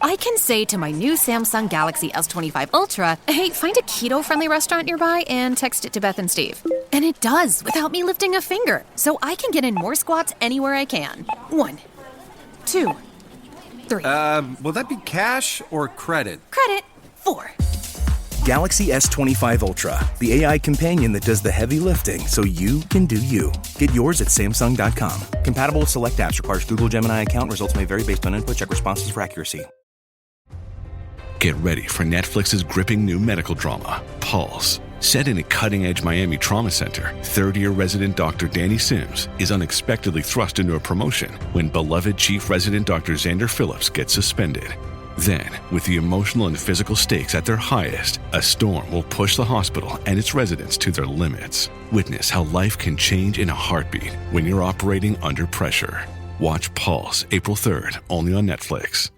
I can say to my new Samsung Galaxy S25 Ultra, hey, find a keto-friendly restaurant nearby and text it to Beth and Steve. And it does, without me lifting a finger. So I can get in more squats anywhere I can. 1, 2, 3. Will that be cash or credit? Credit. 4. Galaxy S25 Ultra, the AI companion that does the heavy lifting so you can do you. Get yours at Samsung.com. Compatible with select apps. Requires Google Gemini account. Results may vary based on input. Check responses for accuracy. Get ready for Netflix's gripping new medical drama, Pulse. Set in a cutting-edge Miami trauma center, third-year resident Dr. Danny Sims is unexpectedly thrust into a promotion when beloved chief resident Dr. Xander Phillips gets suspended. Then, with the emotional and physical stakes at their highest, a storm will push the hospital and its residents to their limits. Witness how life can change in a heartbeat when you're operating under pressure. Watch Pulse April 3rd, only on Netflix.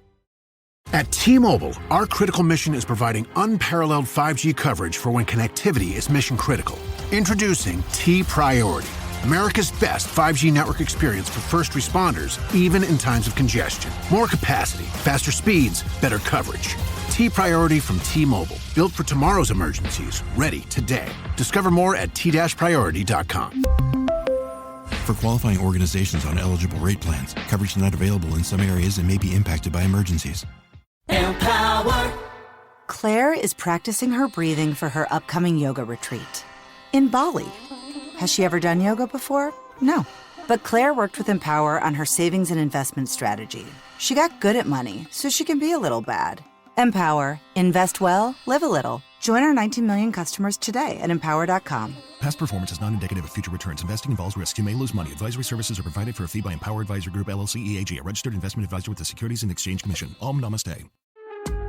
At T-Mobile, our critical mission is providing unparalleled 5G coverage for when connectivity is mission critical. Introducing T-Priority, America's best 5G network experience for first responders, even in times of congestion. More capacity, faster speeds, better coverage. T-Priority from T-Mobile, built for tomorrow's emergencies, ready today. Discover more at t-priority.com. For qualifying organizations on eligible rate plans, coverage not available in some areas and may be impacted by emergencies. Empower. Claire is practicing her breathing for her upcoming yoga retreat in Bali. Has she ever done yoga before? No. But Claire worked with Empower on her savings and investment strategy. She got good at money, so she can be a little bad. Empower. Invest well, live a little. Join our 19 million customers today at empower.com. Past performance is not indicative of future returns. Investing involves risk. You may lose money. Advisory services are provided for a fee by Empower Advisor Group, LLC, EAG, a registered investment advisor with the Securities and Exchange Commission. Om Namaste.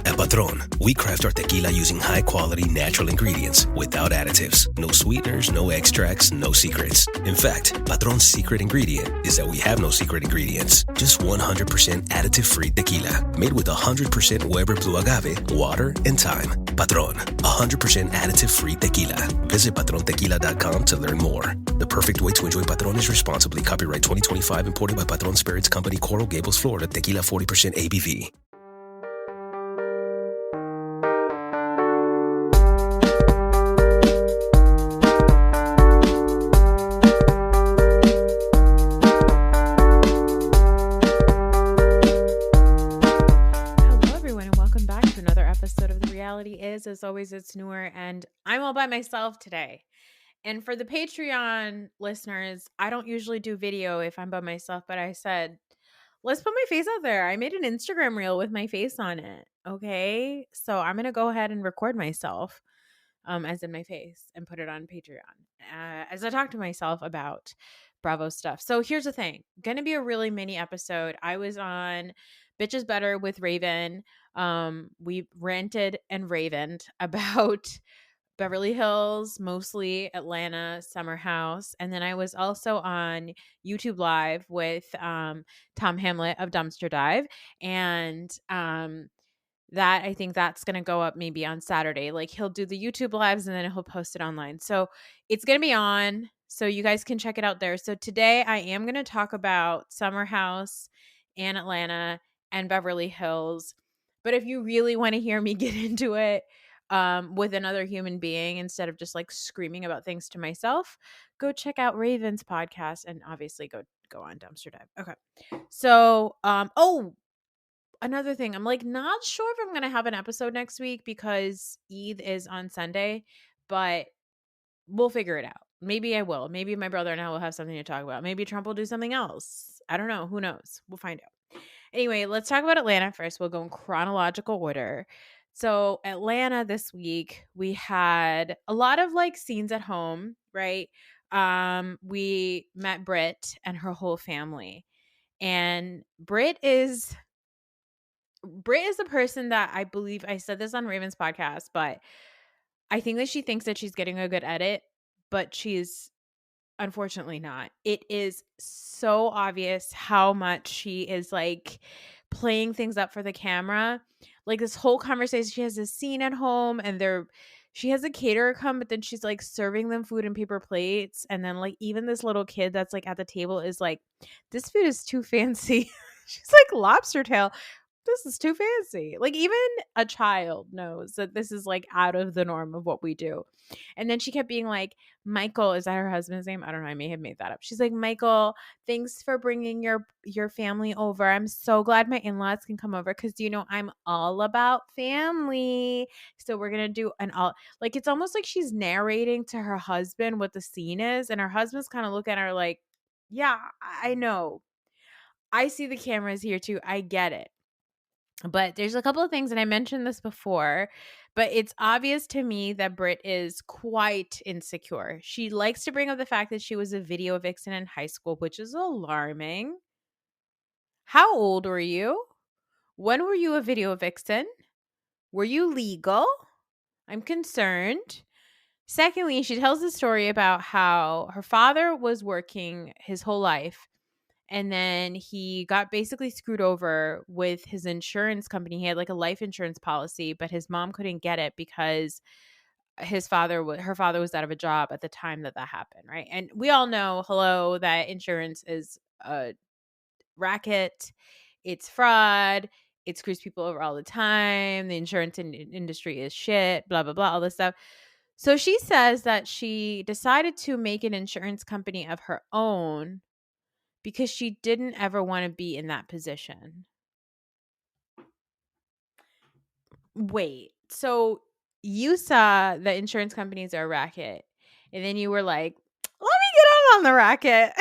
At Patron, we craft our tequila using high-quality natural ingredients without additives. No sweeteners, no extracts, no secrets. In fact, Patron's secret ingredient is that we have no secret ingredients. Just 100% additive-free tequila, made with 100% Weber Blue Agave, water, and thyme. Patron, 100% additive-free tequila. Visit patrontequila.com to learn more. The perfect way to enjoy Patron is responsibly. Copyright 2025, imported by Patron Spirits Company, Coral Gables, Florida. Tequila 40% ABV. As always, it's Noor, and I'm all by myself today. And for the Patreon listeners, I don't usually do video if I'm by myself, but I said, let's put my face out there. I made an Instagram reel with my face on it. Okay. So I'm going to go ahead and record myself, as in my face, and put it on Patreon, as I talk to myself about Bravo stuff. So here's the thing. Going to be a really mini episode. I was on Bitches Better with Raven. We ranted and ravened about Beverly Hills, mostly Atlanta, Summer House. And then I was also on YouTube Live with Tom Hamlet of Dumpster Dive. And that I think that's going to go up maybe on Saturday. Like he'll do the YouTube Lives and then he'll post it online. So it's going to be on. So you guys can check it out there. So today I am going to talk about Summer House and Atlanta and Beverly Hills. But if you really want to hear me get into it with another human being instead of just like screaming about things to myself, go check out Raven's podcast and obviously go on Dumpster Dive. Okay. So, another thing, I'm like not sure if I'm going to have an episode next week because Eid is on Sunday, but we'll figure it out. Maybe I will. Maybe my brother and I will have something to talk about. Maybe Trump will do something else. I don't know. Who knows? We'll find out. Anyway, let's talk about Atlanta first. We'll go in chronological order. So Atlanta this week, we had a lot of like scenes at home, right? We met Britt and her whole family. And Britt is a person that I believe, I said this on Raven's podcast, but I think that she thinks that she's getting a good edit, but she's unfortunately not. It is so obvious how much she is like playing things up for the camera. Like this whole conversation, she has this scene at home and she has a caterer come, but then she's like serving them food in paper plates. And then like even this little kid that's like at the table is like, this food is too fancy. She's like lobster tail. this is too fancy. Like, even a child knows that this is like out of the norm of what we do. And then she kept being like, Michael, is that her husband's name? I don't know. I may have made that up. She's like, Michael, thanks for bringing your family over. I'm so glad my in-laws can come over because, I'm all about family. So we're going to do like, it's almost like she's narrating to her husband what the scene is. And her husband's kind of looking at her like, yeah, I know. I see the cameras here too. I get it. But there's a couple of things, and I mentioned this before, but it's obvious to me that Britt is quite insecure. She likes to bring up the fact that she was a video vixen in high school, which is alarming. How old were you? When were you a video vixen? Were you legal? I'm concerned. Secondly, she tells the story about how her father was working his whole life. And then he got basically screwed over with his insurance company. He had like a life insurance policy, but his mom couldn't get it because her father was out of a job at the time that happened, right? And we all know, that insurance is a racket. It's fraud. It screws people over all the time. The insurance industry is shit, blah, blah, blah, all this stuff. So she says that she decided to make an insurance company of her own because she didn't ever want to be in that position. Wait, so you saw that insurance companies are a racket, and then you were like, let me get on the racket.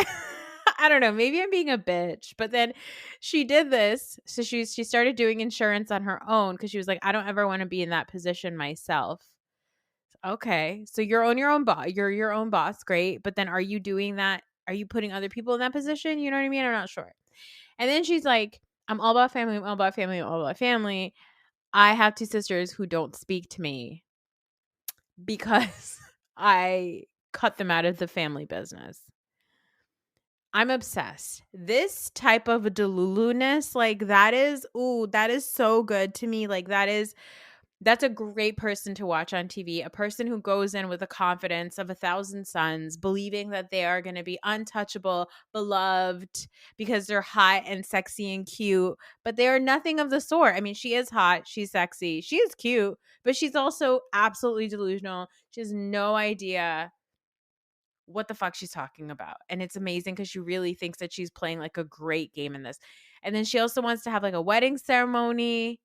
I don't know, maybe I'm being a bitch, but then she did this. So she started doing insurance on her own because she was like, I don't ever want to be in that position myself. Okay, so you're on your own boss. You're your own boss. Great. But then are you doing that? Are you putting other people in that position? You know what I mean? I'm not sure. And then she's like, I'm all about family. I'm all about family. I'm all about family. I have two sisters who don't speak to me because I cut them out of the family business. I'm obsessed. This type of delulu-ness, like that is so good to me. Like that's a great person to watch on TV. A person who goes in with the confidence of 1,000 suns, believing that they are going to be untouchable, beloved, because they're hot and sexy and cute. But they are nothing of the sort. I mean, she is hot. She's sexy. She is cute. But she's also absolutely delusional. She has no idea what the fuck she's talking about. And it's amazing because she really thinks that she's playing like a great game in this. And then she also wants to have like a wedding ceremony.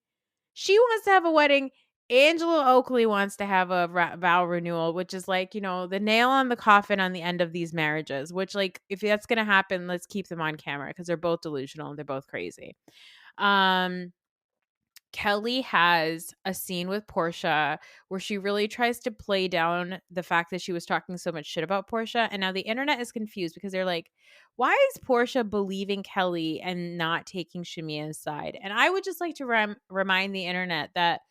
She wants to have a wedding. Angela Oakley wants to have a vow renewal, which is like, the nail on the coffin on the end of these marriages, which like, if that's going to happen, let's keep them on camera because they're both delusional and they're both crazy. Kelly has a scene with Portia where she really tries to play down the fact that she was talking so much shit about Portia. And now the internet is confused because they're like, why is Portia believing Kelly and not taking Shamia's side? And I would just like to remind the internet that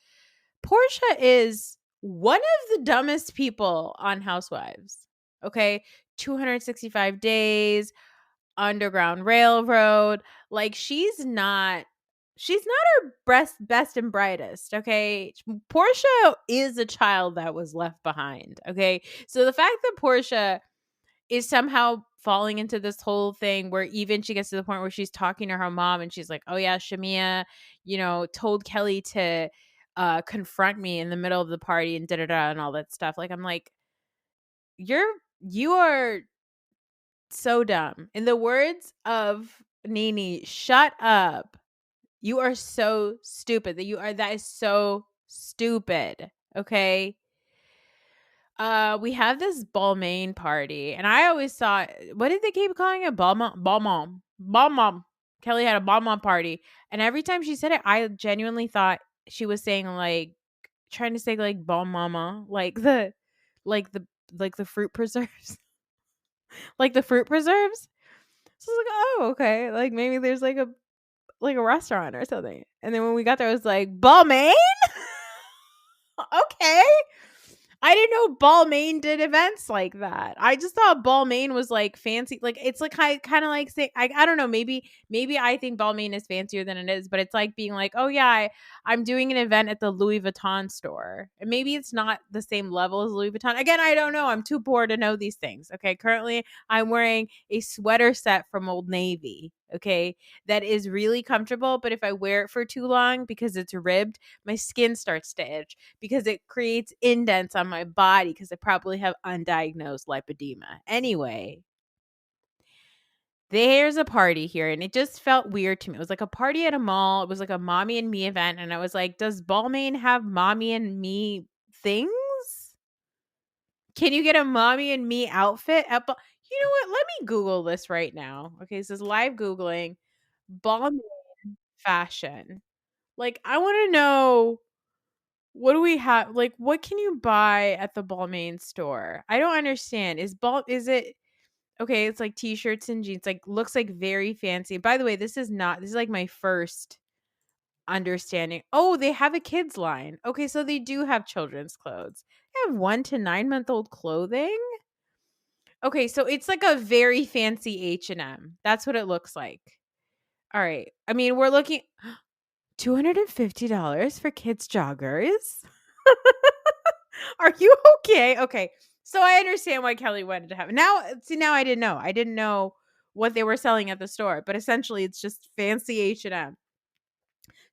Portia is one of the dumbest people on Housewives. Okay. 265 days, Underground Railroad. Like she's not her best and brightest. Okay. Portia is a child that was left behind. Okay. So the fact that Portia is somehow falling into this whole thing where even she gets to the point where she's talking to her mom and she's like, oh yeah, Shamia, told Kelly to confront me in the middle of the party and da-da-da and all that stuff. Like, I'm like, you are so dumb. In the words of Nene, shut up. You are so stupid. That is so stupid. Okay. We have this Balmain party, and I always thought, what did they keep calling it? Balmain. Kelly had a Balmain party, and every time she said it, I genuinely thought she was saying like, trying to say like Ball Mama, like the fruit preserves, like the fruit preserves. So I was like, oh, okay, like maybe there's like a restaurant or something. And then when we got there, I was like, Balmain? Okay. I didn't know Balmain did events like that. I just thought Balmain was like fancy. Like it's like kind of like say I don't know. Maybe I think Balmain is fancier than it is, but it's like being like, oh yeah, I'm doing an event at the Louis Vuitton store, and maybe it's not the same level as Louis Vuitton. Again, I don't know. I'm too poor to know these things. Okay, currently I'm wearing a sweater set from Old Navy. okay, that is really comfortable. But if I wear it for too long because it's ribbed, my skin starts to itch because it creates indents on my body because I probably have undiagnosed lipedema. Anyway, there's a party here, and it just felt weird to me. It was like a party at a mall. It was like a mommy and me event, and I was like, does Balmain have mommy and me things? Can you get a mommy and me outfit at you know what? Let me Google this right now. Okay, this is live Googling Balmain fashion. Like, I want to know, what do we have? Like, what can you buy at the Balmain store? I don't understand. Is it okay? It's like t-shirts and jeans. Like, looks like very fancy. By the way, this is like my first understanding. Oh, they have a kids line. Okay, so they do have children's clothes. They have 1 to 9-month-old clothing. Okay, so it's like a very fancy H&M. That's what it looks like. All right. I mean, we're looking $250 for kids joggers. Are you okay? Okay. So I understand why Kelly wanted to have it. Now I didn't know. I didn't know what they were selling at the store, but essentially it's just fancy H&M.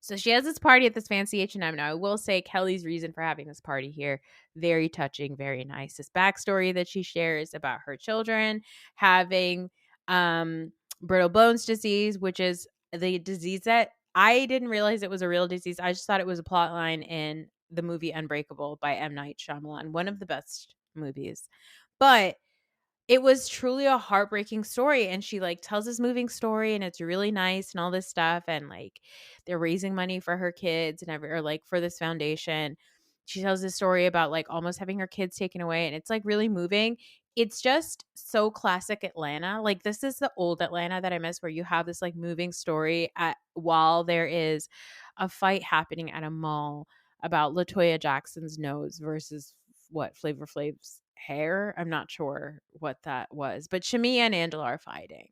So she has this party at this fancy H&M. Now, I will say Kelly's reason for having this party here, very touching, very nice. This backstory that she shares about her children having brittle bones disease, which is the disease that I didn't realize it was a real disease. I just thought it was a plot line in the movie Unbreakable by M. Night Shyamalan, one of the best movies. But it was truly a heartbreaking story, and she like tells this moving story, and it's really nice and all this stuff, and like they're raising money for her kids and or like for this foundation. She tells this story about like almost having her kids taken away, and it's like really moving. It's just so classic Atlanta. Like, this is the old Atlanta that I miss, where you have this like moving story while there is a fight happening at a mall about LaToya Jackson's nose versus what, Flavor Flav's hair. I'm not sure what that was, but Shamia and Angela are fighting.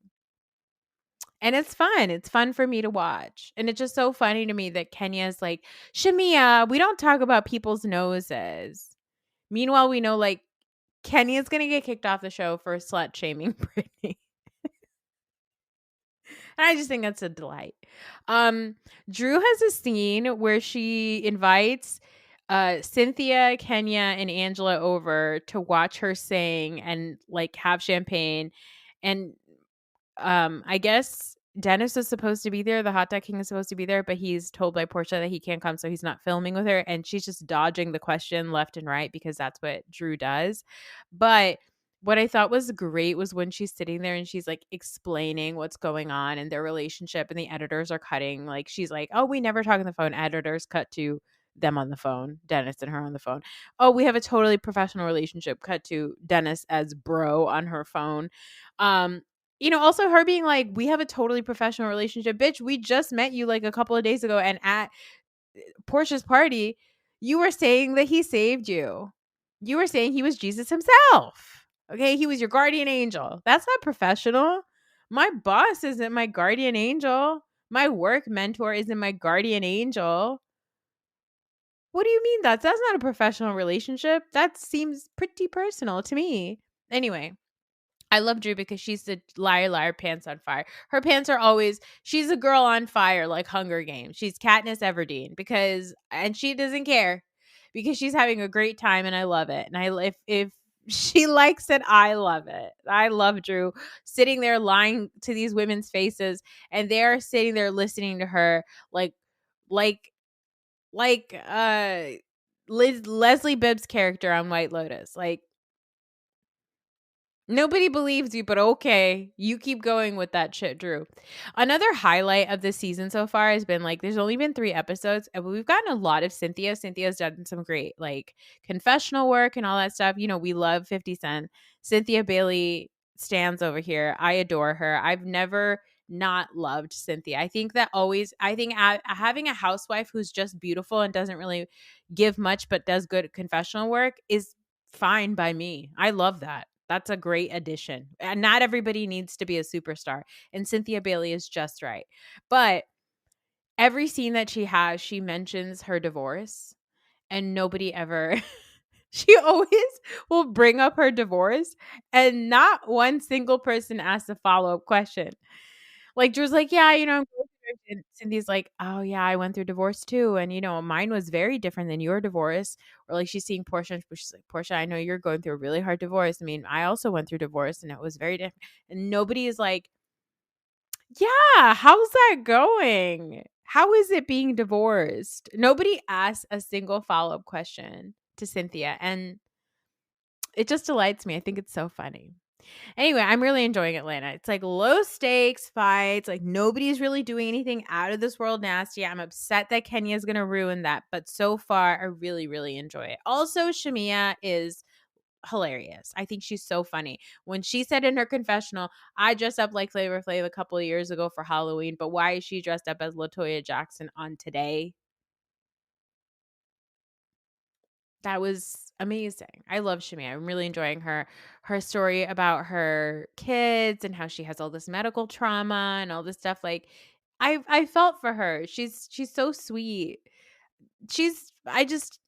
And it's fun. It's fun for me to watch. And it's just so funny to me that Kenya's like, Shamia, we don't talk about people's noses. Meanwhile, we know like Kenya's going to get kicked off the show for slut shaming Britney. And I just think that's a delight. Drew has a scene where she invites Cynthia, Kenya, and Angela over to watch her sing and like have champagne. And I guess Dennis is supposed to be there. The hot dog king is supposed to be there, but he's told by Portia that he can't come, so he's not filming with her. And she's just dodging the question left and right because that's what Drew does. But what I thought was great was when she's sitting there and she's like explaining what's going on in their relationship, and the editors are cutting. Like, she's like, oh, we never talk on the phone. Editors cut to them on the phone, Dennis and her on the phone. Oh, we have a totally professional relationship. Cut to Dennis as bro on her phone. Also her being like, we have a totally professional relationship. Bitch, we just met you like a couple of days ago, and at Portia's party, you were saying that he saved you. You were saying he was Jesus himself. Okay, he was your guardian angel. That's not professional. My boss isn't my guardian angel. My work mentor isn't my guardian angel. What do you mean that's not a professional relationship? That seems pretty personal to me. Anyway, I love Drew because she's the liar, pants on fire. Her pants are always, she's a girl on fire like Hunger Games. She's Katniss Everdeen and she doesn't care because she's having a great time, and I love it. And if she likes it, I love it. I love Drew sitting there lying to these women's faces, and they're sitting there listening to her like Leslie Bibb's character on White Lotus. Like, nobody believes you, but okay, you keep going with that shit, Drew. Another highlight of this season so far has been like, there's only been 3 episodes, and we've gotten a lot of Cynthia. Cynthia's done some great like confessional work and all that stuff. You know, we love 50 Cent. Cynthia Bailey stands over here. I adore her. I've never not loved Cynthia. I think having a housewife who's just beautiful and doesn't really give much but does good confessional work is fine by me. I love that. That's a great addition. And not everybody needs to be a superstar. And Cynthia Bailey is just right. But every scene that she has, she mentions her divorce, and nobody ever she always will bring up her divorce, and not one single person asks a follow-up question. Like Drew's like, yeah, I'm going through it. And Cynthia's like, oh yeah, I went through divorce too, and mine was very different than your divorce. Or like she's seeing Portia, but she's like, Portia, I know you're going through a really hard divorce. I mean, I also went through divorce, and it was very different. And nobody is like, yeah, how's that going? How is it being divorced? Nobody asked a single follow-up question to Cynthia, and it just delights me. I think it's so funny. Anyway, I'm really enjoying Atlanta. It's like low stakes fights. Like nobody's really doing anything out of this world nasty. I'm upset that Kenya's going to ruin that. But so far, I really, really enjoy it. Also, Shamia is hilarious. I think she's so funny. When she said in her confessional, I dressed up like Flavor Flav a couple of years ago for Halloween, but why is she dressed up as LaToya Jackson on today? That was amazing. I love Shamia. I'm really enjoying her story about her kids and how she has all this medical trauma and all this stuff. Like I felt for her. She's so sweet. I just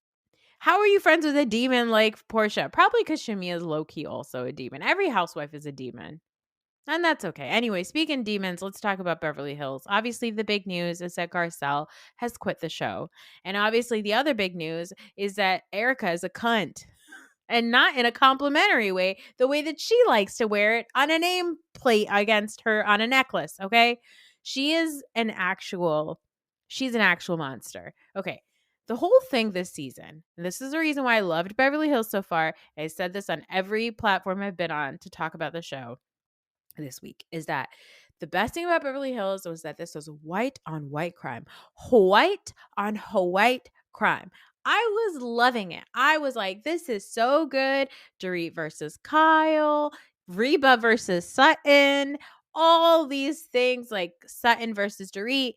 how are you friends with a demon like Portia? Probably because Shamia's low key also a demon. Every housewife is a demon. And that's okay. Anyway, speaking of demons, let's talk about Beverly Hills. Obviously, the big news is that Garcelle has quit the show. And obviously, the other big news is that Erica is a cunt. And not in a complimentary way, the way that she likes to wear it on a nameplate against her on a necklace, okay? She's an actual monster. Okay. The whole thing this season, and this is the reason why I loved Beverly Hills so far. I said this on every platform I've been on to talk about the show this week, is that the best thing about Beverly Hills was that this was white on white crime. White on white crime. I was loving it. I was like, this is so good. Dorit versus Kyle, Reba versus Sutton, all these things like Sutton versus Dorit.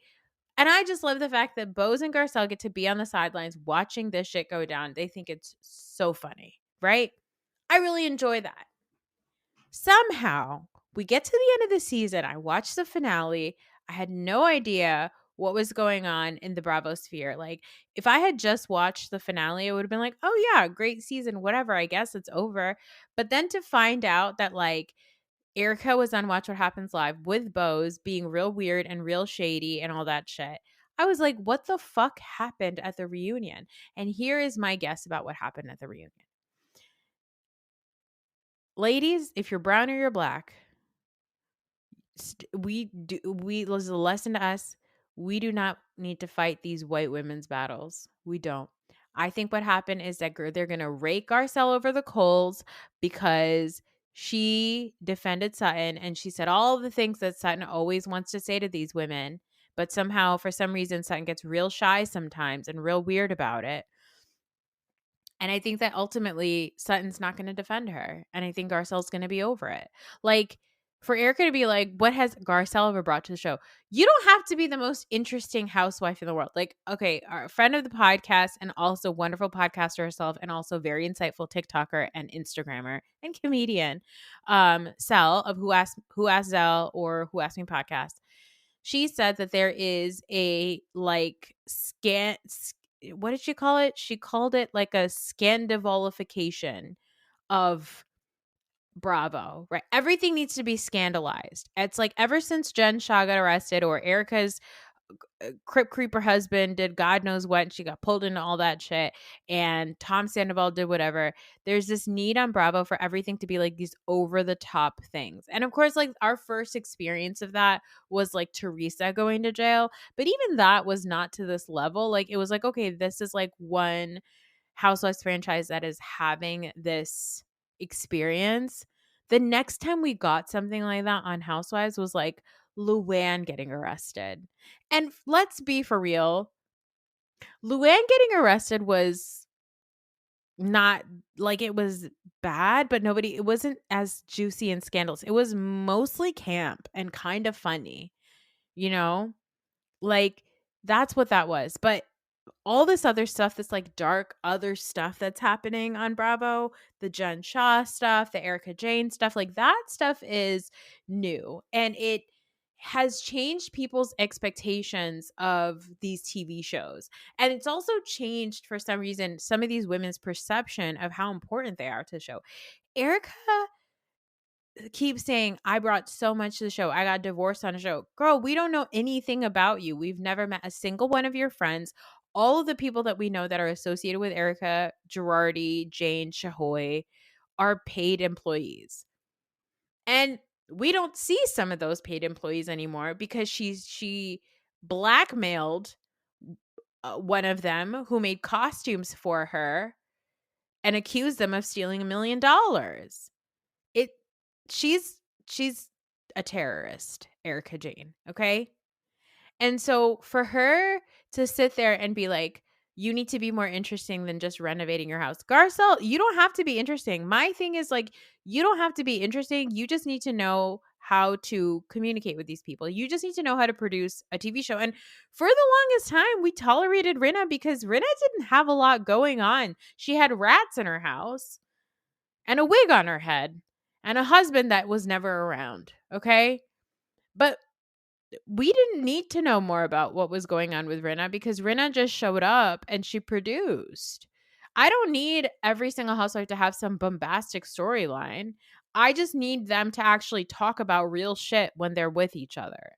And I just love the fact that Bose and Garcelle get to be on the sidelines watching this shit go down. They think it's so funny, right? I really enjoy that. Somehow, we get to the end of the season. I watched the finale. I had no idea what was going on in the Bravo sphere. Like, if I had just watched the finale, it would have been like, oh, yeah, great season, whatever. I guess it's over. But then to find out that, like, Erica was on Watch What Happens Live with Bose being real weird and real shady and all that shit. I was like, what the fuck happened at the reunion? And here is my guess about what happened at the reunion. Ladies, if you're brown or you're black, there's a lesson to us. We do not need to fight these white women's battles. We don't. I think what happened is that they're going to rake Garcelle over the coals because she defended Sutton and she said all the things that Sutton always wants to say to these women. But somehow, for some reason, Sutton gets real shy sometimes and real weird about it. And I think that ultimately Sutton's not going to defend her. And I think Garcelle's going to be over it. Like, for Erica to be like, what has Garcelle ever brought to the show? You don't have to be the most interesting housewife in the world. Like, okay, our friend of the podcast and also wonderful podcaster herself and also very insightful TikToker and Instagrammer and comedian, Sel of Who Asked Zell or Who Asked Me podcast. She said that there is a like what did she call it? She called it like a scandavolification of Bravo, right? Everything needs to be scandalized. It's like ever since Jen Shah got arrested or Erica's Crip Creeper husband did God knows what, and she got pulled into all that shit, and Tom Sandoval did whatever. There's this need on Bravo for everything to be like these over the top things. And of course, like our first experience of that was like Teresa going to jail, but even that was not to this level. Like it was like, okay, this is like one Housewives franchise that is having this experience. The next time we got something like that on Housewives was like Luann getting arrested. And let's be for real, Luann getting arrested was not like it was bad, but it wasn't as juicy and scandalous. It was mostly camp and kind of funny, you know? Like that's what that was. But all this other stuff, this like dark other stuff that's happening on Bravo, the Jen Shah stuff, the Erica Jane stuff, like that stuff is new. And it has changed people's expectations of these TV shows. And it's also changed for some reason some of these women's perception of how important they are to the show. Erica keeps saying, I brought so much to the show. I got divorced on a show. Girl, we don't know anything about you. We've never met a single one of your friends. All of the people that we know that are associated with Erica Girardi, Jane Shahoy are paid employees. And we don't see some of those paid employees anymore because she blackmailed one of them who made costumes for her and accused them of stealing $1 million. She's a terrorist, Erica Jane, okay? And so for her to sit there and be like, you need to be more interesting than just renovating your house. Garcelle, you don't have to be interesting. My thing is like, you don't have to be interesting. You just need to know how to communicate with these people. You just need to know how to produce a TV show. And for the longest time, we tolerated Rinna because Rinna didn't have a lot going on. She had rats in her house and a wig on her head and a husband that was never around, okay? But we didn't need to know more about what was going on with Rinna because Rinna just showed up and she produced. I don't need every single housewife to have some bombastic storyline. I just need them to actually talk about real shit when they're with each other.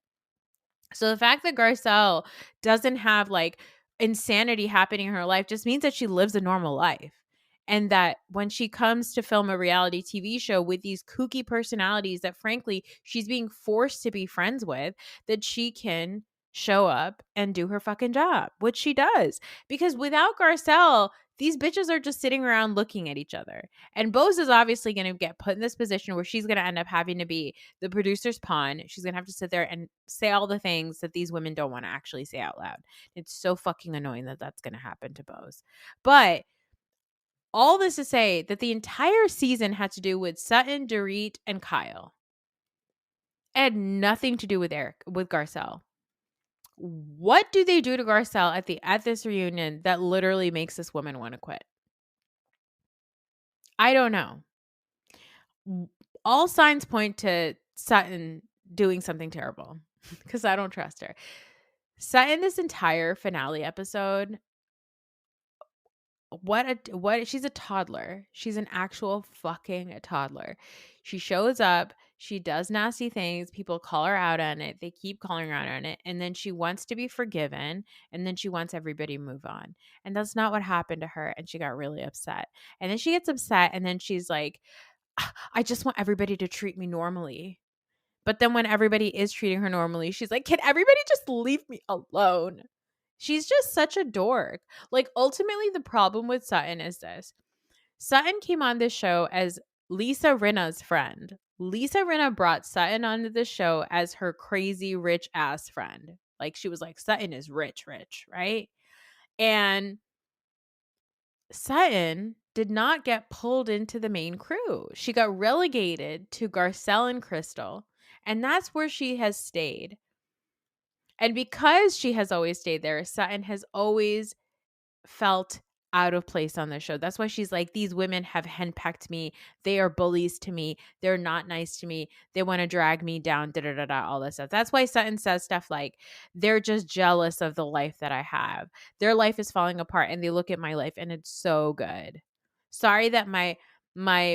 So the fact that Garcelle doesn't have like insanity happening in her life just means that she lives a normal life. And that when she comes to film a reality TV show with these kooky personalities that frankly she's being forced to be friends with, that she can show up and do her fucking job, which she does. Because without Garcelle, these bitches are just sitting around looking at each other. And Bose is obviously going to get put in this position where she's going to end up having to be the producer's pawn. She's going to have to sit there and say all the things that these women don't want to actually say out loud. It's so fucking annoying that that's going to happen to Bose. But all this to say that the entire season had to do with Sutton, Dorit, and Kyle. It had nothing to do with Garcelle. What do they do to Garcelle at this reunion that literally makes this woman want to quit? I don't know. All signs point to Sutton doing something terrible because I don't trust her. Sutton, this entire finale episode, she's a toddler. She's an actual fucking toddler. She shows up, she does nasty things, people call her out on it, they keep calling her out on it, and then she wants to be forgiven, and then she wants everybody to move on. And that's not what happened to her, and she got really upset. And then she gets upset, and then she's like, I just want everybody to treat me normally. But then when everybody is treating her normally, she's like, can everybody just leave me alone? She's just such a dork. Like, ultimately, the problem with Sutton is this. Sutton came on this show as Lisa Rinna's friend. Lisa Rinna brought Sutton onto the show as her crazy rich ass friend. Like, she was like, Sutton is rich, right? And Sutton did not get pulled into the main crew. She got relegated to Garcelle and Crystal. And that's where she has stayed. And because she has always stayed there, Sutton has always felt out of place on the show. That's why she's like, these women have henpecked me. They are bullies to me. They're not nice to me. They want to drag me down, all this stuff. That's why Sutton says stuff like, they're just jealous of the life that I have. Their life is falling apart and they look at my life and it's so good. Sorry that my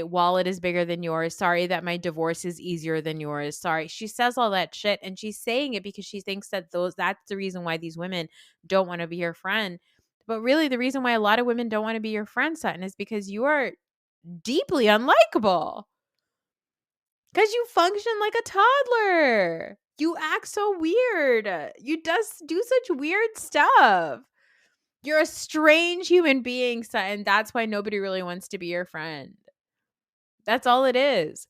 wallet is bigger than yours. Sorry that my divorce is easier than yours. Sorry. She says all that shit and she's saying it because she thinks that that's the reason why these women don't want to be her friend. But really the reason why a lot of women don't want to be your friend, Sutton, is because you are deeply unlikable. Because you function like a toddler. You act so weird. You just do such weird stuff. You're a strange human being, Sutton. That's why nobody really wants to be your friend. That's all it is.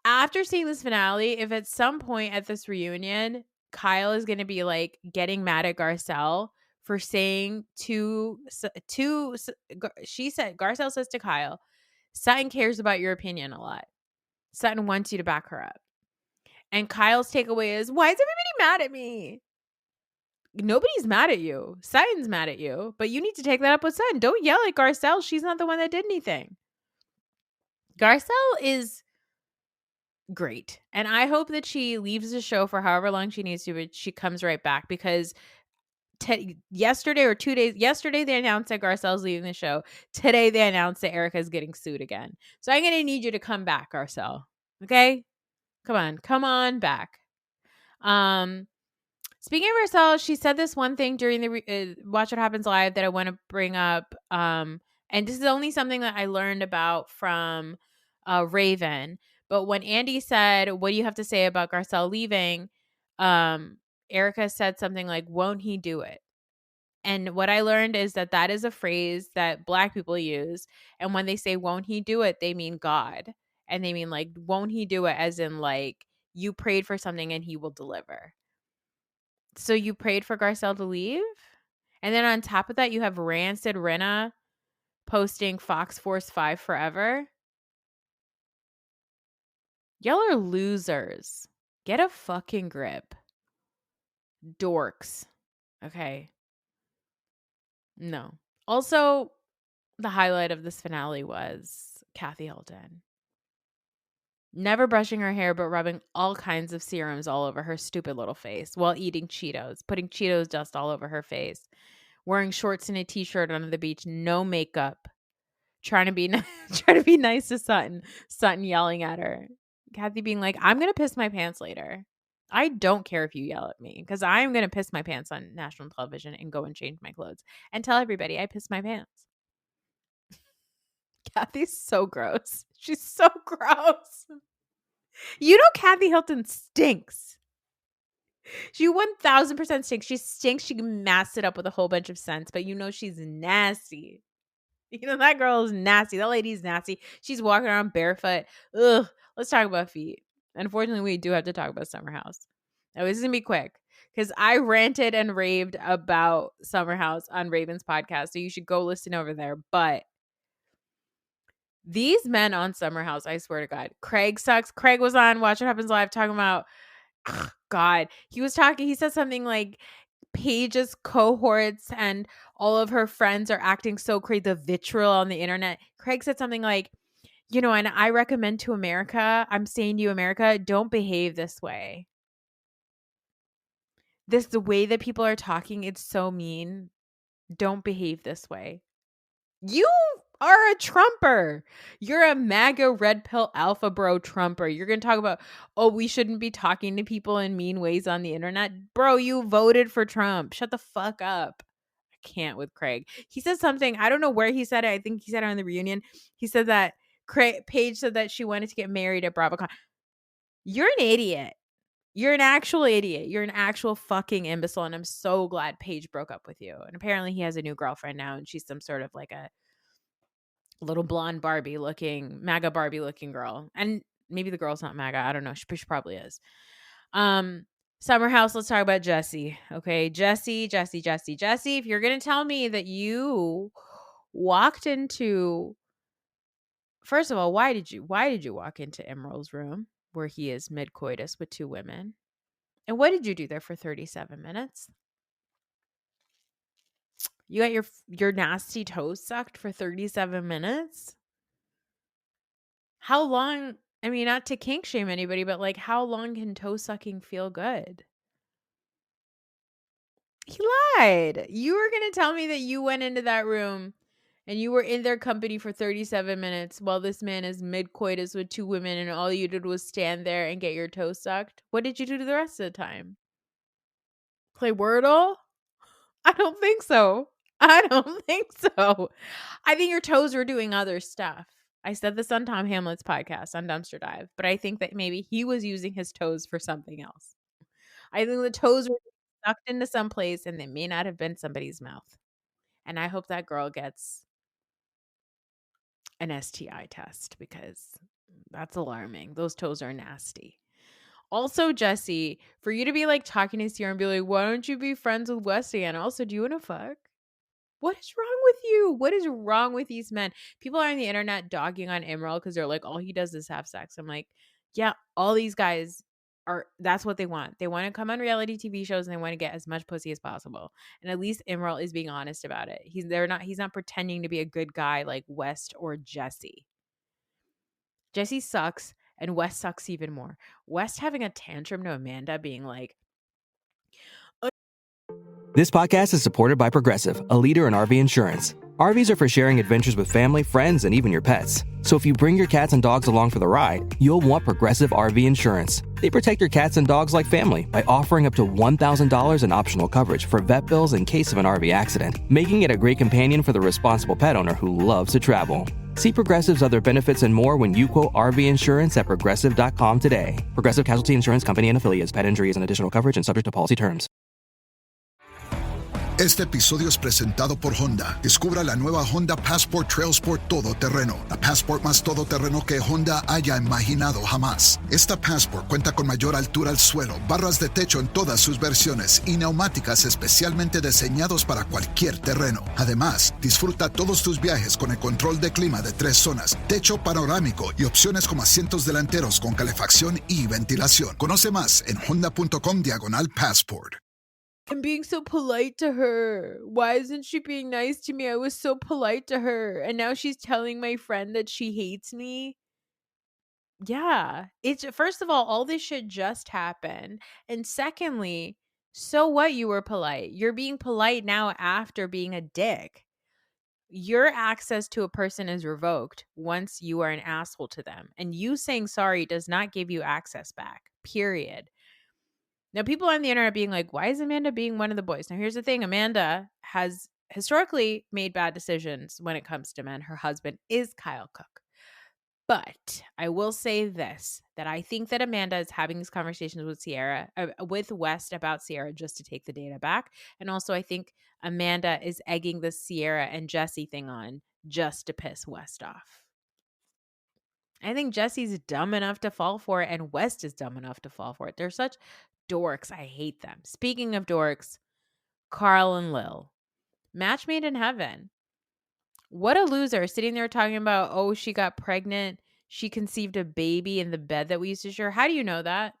After seeing this finale, if at some point at this reunion, Kyle is going to be like getting mad at Garcelle for saying Garcelle says to Kyle, Sutton cares about your opinion a lot. Sutton wants you to back her up. And Kyle's takeaway is, why is everybody mad at me? Nobody's mad at you. Sutton's mad at you, but you need to take that up with Sutton. Don't yell at Garcelle. She's not the one that did anything. Garcelle is great. And I hope that she leaves the show for however long she needs to, but she comes right back because yesterday they announced that Garcelle's leaving the show. Today they announced that Erica's getting sued again. So I'm going to need you to come back, Garcelle. Okay? Come on back. Speaking of herself, she said this one thing during the Watch What Happens Live that I want to bring up. And this is only something that I learned about from Raven. But when Andy said, "What do you have to say about Garcelle leaving?" Erica said something like, "Won't he do it?" And what I learned is that that is a phrase that Black people use. And when they say, "Won't he do it?" they mean God. And they mean like, "Won't he do it?" as in like, you prayed for something and he will deliver. So you prayed for Garcelle to leave? And then on top of that, you have Rancid Rinna posting Fox Force 5 forever. Y'all are losers. Get a fucking grip. Dorks. Okay. No. Also, the highlight of this finale was Kathy Hilton. Never brushing her hair, but rubbing all kinds of serums all over her stupid little face while eating Cheetos, putting Cheetos dust all over her face, wearing shorts and a t-shirt on the beach, no makeup, trying to be nice to Sutton. Sutton yelling at her. Kathy being like, "I'm gonna piss my pants later. I don't care if you yell at me because I'm gonna piss my pants on national television and go and change my clothes and tell everybody I pissed my pants." Kathy's so gross. She's so gross. You know Kathy Hilton stinks. She 1000% stinks. She stinks. She can mask it up with a whole bunch of scents, but you know she's nasty. You know that girl is nasty. That lady's nasty. She's walking around barefoot. Ugh. Let's talk about feet. Unfortunately, we do have to talk about Summer House. Now, this is going to be quick because I ranted and raved about Summer House on Raven's podcast, so you should go listen over there. But these men on Summer House, I swear to God, Craig sucks. Craig was on Watch What Happens Live talking about, God, he said something like Paige's cohorts and all of her friends are acting so crazy, the vitriol on the internet. Craig said something like, and I recommend to America, I'm saying to you, America, don't behave this way. The way that people are talking, it's so mean. Don't behave this way. You are a Trumper. You're a MAGA red pill alpha bro Trumper. You're going to talk about, we shouldn't be talking to people in mean ways on the internet. Bro, you voted for Trump. Shut the fuck up. I can't with Craig. He said something. I don't know where he said it. I think he said it on the reunion. He said that Paige said that she wanted to get married at BravoCon. You're an idiot. You're an actual idiot. You're an actual fucking imbecile. And I'm so glad Paige broke up with you. And apparently he has a new girlfriend now. And she's some sort of like a little blonde MAGA Barbie looking girl. And maybe the girl's not MAGA. I don't know. She probably is. Summer House, let's talk about Jesse. Okay. Jesse. If you're going to tell me that you walked into, first of all, why did you walk into Emerald's room where he is mid-coitus with two women? And what did you do there for 37 minutes? You got your nasty toes sucked for 37 minutes? How long? I mean, not to kink shame anybody, but like, how long can toe sucking feel good? He lied. You were going to tell me that you went into that room and you were in their company for 37 minutes while this man is mid-coitus with two women and all you did was stand there and get your toes sucked. What did you do the rest of the time? Play Wordle? I don't think so. I think your toes were doing other stuff. I said this on Tom Hamlet's podcast on Dumpster Dive, but I think that maybe he was using his toes for something else. I think the toes were sucked into some place and they may not have been somebody's mouth. And I hope that girl gets an STI test because that's alarming. Those toes are nasty. Also, Jesse, for you to be like talking to Sierra and be like, why don't you be friends with West again? Also, do you want to fuck? What is wrong with you? What is wrong with these men? People are on the internet dogging on Emerald because they're like, all he does is have sex. I'm like, yeah, all these guys that's what they want. They want to come on reality TV shows and they want to get as much pussy as possible. And at least Emerald is being honest about it. He's not pretending to be a good guy like West or Jesse. Jesse sucks and West sucks even more. West having a tantrum to Amanda being like, This podcast is supported by Progressive, a leader in RV insurance. RVs are for sharing adventures with family, friends, and even your pets. So if you bring your cats and dogs along for the ride, you'll want Progressive RV Insurance. They protect your cats and dogs like family by offering up to $1,000 in optional coverage for vet bills in case of an RV accident, making it a great companion for the responsible pet owner who loves to travel. See Progressive's other benefits and more when you quote RV Insurance at Progressive.com today. Progressive Casualty Insurance Company and Affiliates. Pet injury is an additional coverage and subject to policy terms. Este episodio es presentado por Honda. Descubra la nueva Honda Passport Trail Sport todoterreno. La Passport más todoterreno que Honda haya imaginado jamás. Esta Passport cuenta con mayor altura al suelo, barras de techo en todas sus versiones y neumáticas especialmente diseñados para cualquier terreno. Además, disfruta todos tus viajes con el control de clima de 3 zonas, techo panorámico y opciones como asientos delanteros con calefacción y ventilación. Conoce más en honda.com/passport. I'm being so polite to her. Why isn't she being nice to me? I was so polite to her. And now she's telling my friend that she hates me. Yeah. It's first of all this should just happen. And secondly, so what you were polite? You're being polite now after being a dick. Your access to a person is revoked once you are an asshole to them. And you saying sorry does not give you access back. Period. Now, people on the internet being like, why is Amanda being one of the boys? Now, here's the thing. Amanda has historically made bad decisions when it comes to men. Her husband is Kyle Cook. But I will say this, that I think that Amanda is having these conversations with West about Sierra just to take the data back. And also, I think Amanda is egging the Sierra and Jesse thing on just to piss West off. I think Jesse's dumb enough to fall for it, and West is dumb enough to fall for it. They're such dorks. I hate them. Speaking of dorks, Carl and Lil. Match made in heaven. What a loser. Sitting there talking about, oh, she got pregnant. She conceived a baby in the bed that we used to share. How do you know that?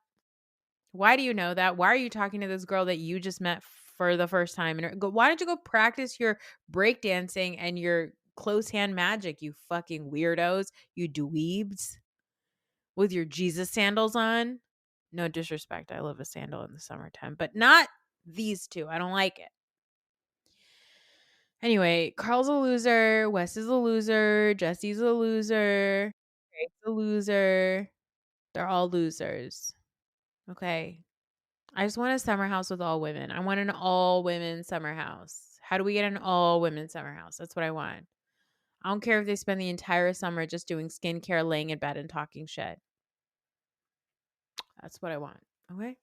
Why do you know that? Why are you talking to this girl that you just met for the first time? And why don't you go practice your breakdancing and your close hand magic, you fucking weirdos, you dweebs, with your Jesus sandals on? No disrespect. I love a sandal in the summertime, but not these two. I don't like it. Anyway, Carl's a loser. Wes is a loser. Jesse's a loser. Greg's a loser. They're all losers. Okay. I just want a summer house with all women. I want an all women summer house. How do we get an all women summer house? That's what I want. I don't care if they spend the entire summer just doing skincare, laying in bed, and talking shit. That's what I want. Okay.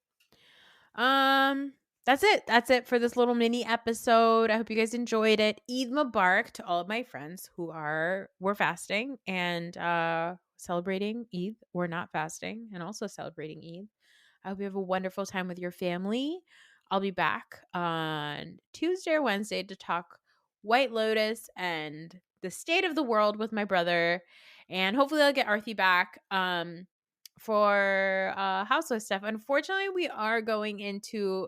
That's it. That's it for this little mini episode. I hope you guys enjoyed it. Eid Mubarak to all of my friends who were fasting and celebrating Eid or not fasting and also celebrating Eid. I hope you have a wonderful time with your family. I'll be back on Tuesday or Wednesday to talk White Lotus and the state of the world with my brother. And hopefully I'll get Arthi back for housewife stuff. Unfortunately, we are going into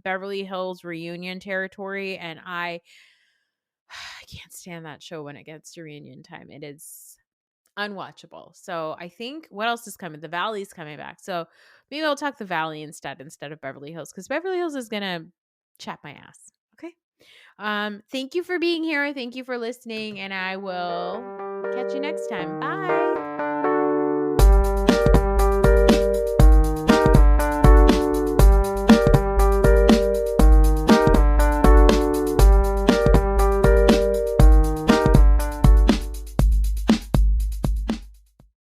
Beverly Hills reunion territory, and I can't stand that show when it gets to reunion time. It is unwatchable. So I think, what else is coming? The Valley's coming back. So maybe I'll talk The Valley instead of Beverly Hills, because Beverly Hills is going to chap my ass. Okay. Thank you for being here. Thank you for listening, and I will catch you next time. Bye.